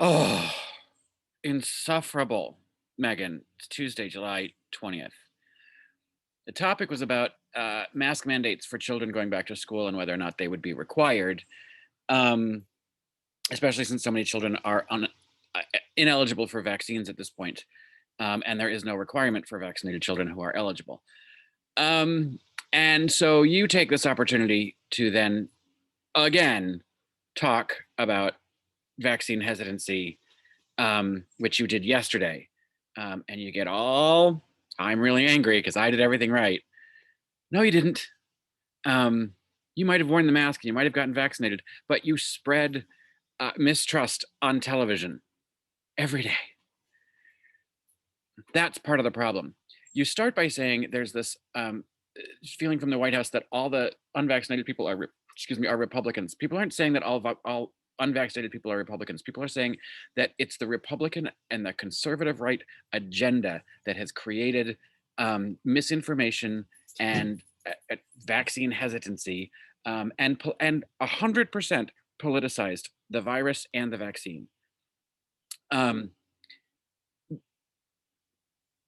Oh, insufferable, Megan. It's Tuesday, July 20th. The topic was about mask mandates for children going back to school and whether or not they would be required, um, especially since so many children are ineligible for vaccines at this point, and there is no requirement for vaccinated children who are eligible. Um, and so you take this opportunity to then again talk about vaccine hesitancy, which you did yesterday. And you get all, I'm really angry because I did everything right. No, you didn't. You might have worn the mask and you might have gotten vaccinated, but you spread mistrust on television every day. That's part of the problem. You start by saying there's this feeling from the White House that all the unvaccinated people are, are Republicans. People aren't saying that all unvaccinated people are Republicans. People are saying that it's the Republican and the conservative right agenda that has created misinformation and vaccine hesitancy, and 100% politicized the virus and the vaccine.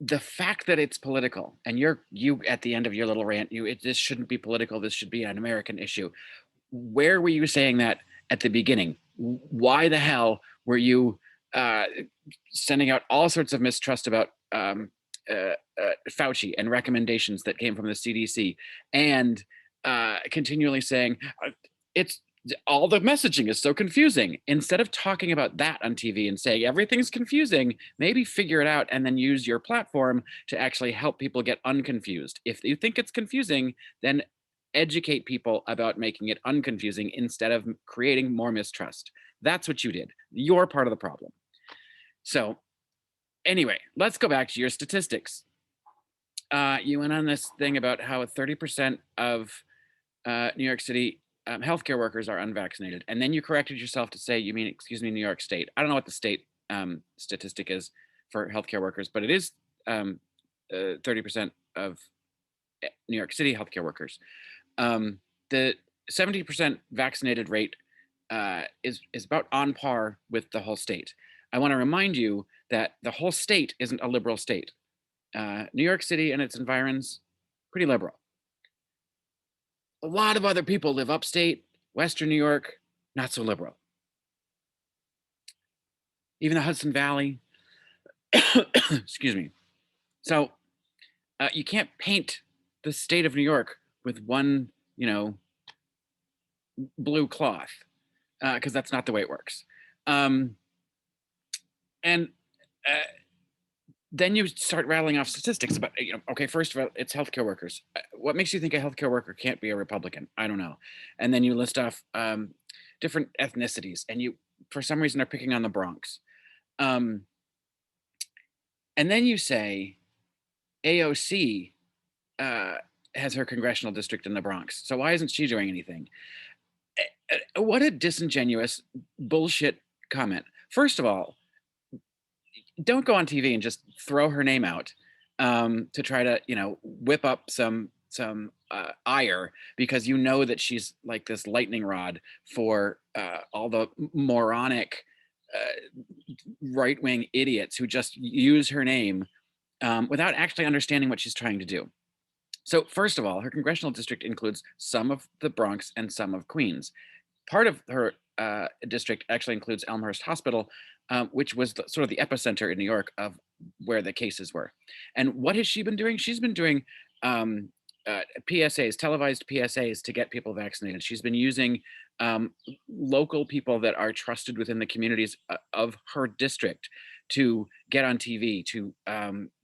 The fact that it's political, and you at the end of your little rant, this shouldn't be political. This should be an American issue. Where were you saying that at the beginning? Why the hell were you sending out all sorts of mistrust about Fauci and recommendations that came from the CDC, and continually saying it's all the messaging is so confusing? Instead of talking about that on TV and saying everything's confusing, maybe figure it out and then use your platform to actually help people get unconfused. If you think it's confusing, then educate people about making it unconfusing instead of creating more mistrust. That's what you did. You're part of the problem. So anyway, let's go back to your statistics. You went on this thing about how 30% of New York City healthcare workers are unvaccinated. And then you corrected yourself to say, you mean, excuse me, New York State. I don't know what the state statistic is for healthcare workers, but it is 30% of New York City healthcare workers. The 70% vaccinated rate is about on par with the whole state. I want to remind you that the whole state isn't a liberal state. New York City and its environs, pretty liberal. A lot of other people live upstate, Western New York, not so liberal. Even the Hudson Valley. Excuse me. So you can't paint the state of New York with one, blue cloth, because that's not the way it works. And then you start rattling off statistics about, okay, first of all, it's healthcare workers. What makes you think a healthcare worker can't be a Republican? I don't know. And then you list off different ethnicities, and you, for some reason, are picking on the Bronx. And then you say AOC has her congressional district in the Bronx. So why isn't she doing anything? What a disingenuous bullshit comment. First of all, don't go on TV and just throw her name out to try to, whip up some ire, because you know that she's like this lightning rod for all the moronic right-wing idiots who just use her name without actually understanding what she's trying to do. So first of all, her congressional district includes some of the Bronx and some of Queens. Part of her district actually includes Elmhurst Hospital, which was sort of the epicenter in New York of where the cases were. And what has she been doing? She's been doing PSAs, televised PSAs, to get people vaccinated. She's been using local people that are trusted within the communities of her district to get on TV, to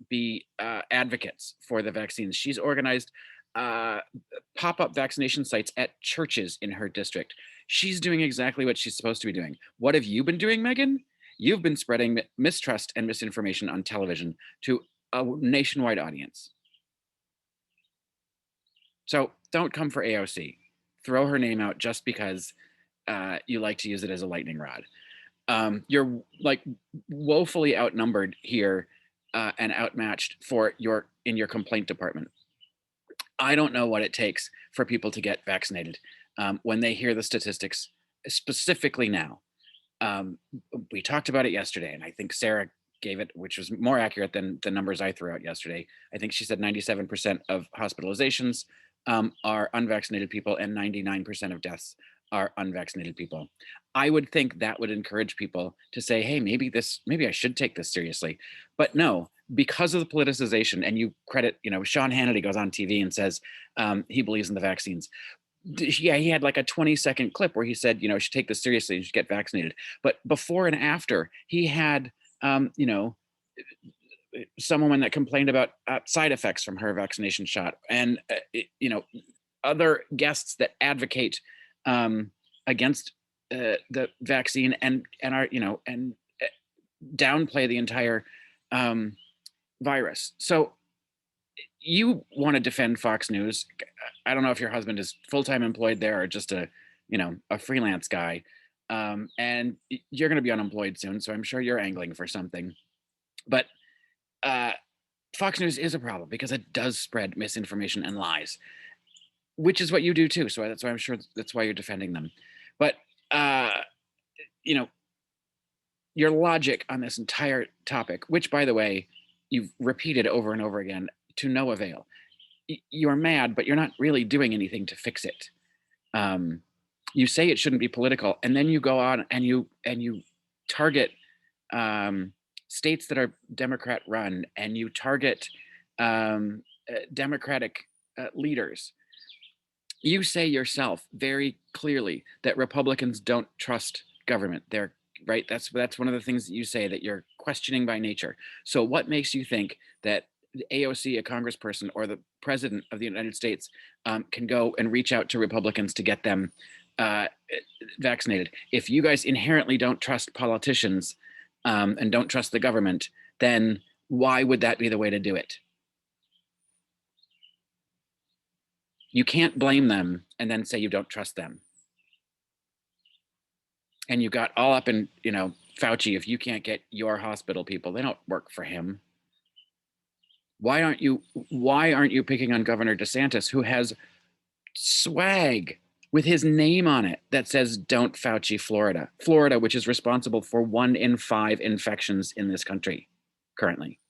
be advocates for the vaccines. She's organized pop-up vaccination sites at churches in her district. She's doing exactly what she's supposed to be doing. What have you been doing, Megan? You've been spreading mistrust and misinformation on television to a nationwide audience. So don't come for AOC. Throw her name out just because you like to use it as a lightning rod. You're like woefully outnumbered here and outmatched in your complaint department. I don't know what it takes for people to get vaccinated when they hear the statistics, specifically now. Um, we talked about it yesterday, and I think Sarah gave it, which was more accurate than the numbers I threw out yesterday. I think she said 97% of hospitalizations are unvaccinated people, and 99% of deaths are unvaccinated people. I would think that would encourage people to say, hey, maybe I should take this seriously. But no, because of the politicization, and you credit, Sean Hannity goes on TV and says he believes in the vaccines. Yeah, he had like a 20-second clip where he said, you should take this seriously, you should get vaccinated. But before and after, he had, um, you know, some woman that complained about side effects from her vaccination shot, and other guests that advocate against the vaccine, and are and downplay the entire virus. So you want to defend Fox News. I don't know if your husband is full-time employed there or just a freelance guy. And you're going to be unemployed soon, so I'm sure you're angling for something. But Fox News is a problem because it does spread misinformation and lies, which is what you do too. So that's why I'm sure that's why you're defending them. But your logic on this entire topic, which, by the way, you've repeated over and over again to no avail. You're mad, but you're not really doing anything to fix it. You say it shouldn't be political, and then you go on and you target states that are Democrat run, and you target Democratic leaders. You say yourself very clearly that Republicans don't trust government. They're right. That's one of the things that you say, that you're questioning by nature. So what makes you think that the AOC, a congressperson, or the president of the United States can go and reach out to Republicans to get them vaccinated? If you guys inherently don't trust politicians and don't trust the government, then why would that be the way to do it? You can't blame them and then say you don't trust them. And you got all up in, Fauci. If you can't get your hospital people, they don't work for him. Why aren't you picking on Governor DeSantis, who has swag with his name on it that says "Don't Fauci Florida"? Florida, which is responsible for 1 in 5 infections in this country currently.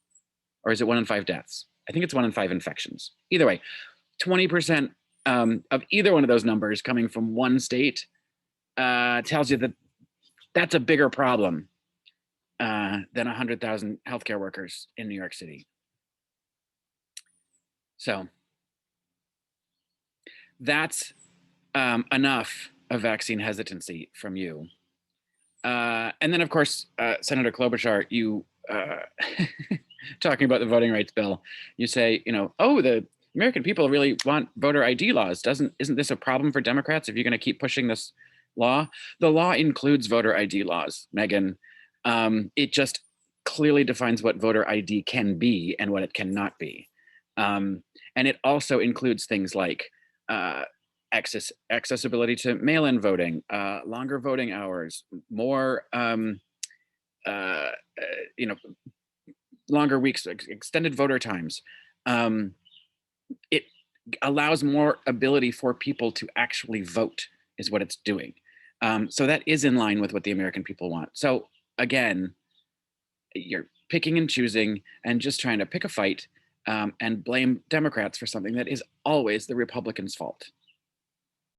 Or is it 1 in 5 deaths? I think it's 1 in 5 infections. Either way, 20% of either one of those numbers coming from one state tells you that that's a bigger problem than 100,000 healthcare workers in New York City. So that's enough of vaccine hesitancy from you. And then, of course, Senator Klobuchar, you talking about the voting rights bill, you say, oh, the American people really want voter ID laws. Isn't this a problem for Democrats if you're going to keep pushing this law? The law includes voter ID laws, Meghan. It just clearly defines what voter ID can be and what it cannot be. And it also includes things like accessibility to mail-in voting, longer voting hours, more, longer weeks, extended voter times. It allows more ability for people to actually vote, is what it's doing. So that is in line with what the American people want. So again, you're picking and choosing and just trying to pick a fight and blame Democrats for something that is always the Republicans' fault.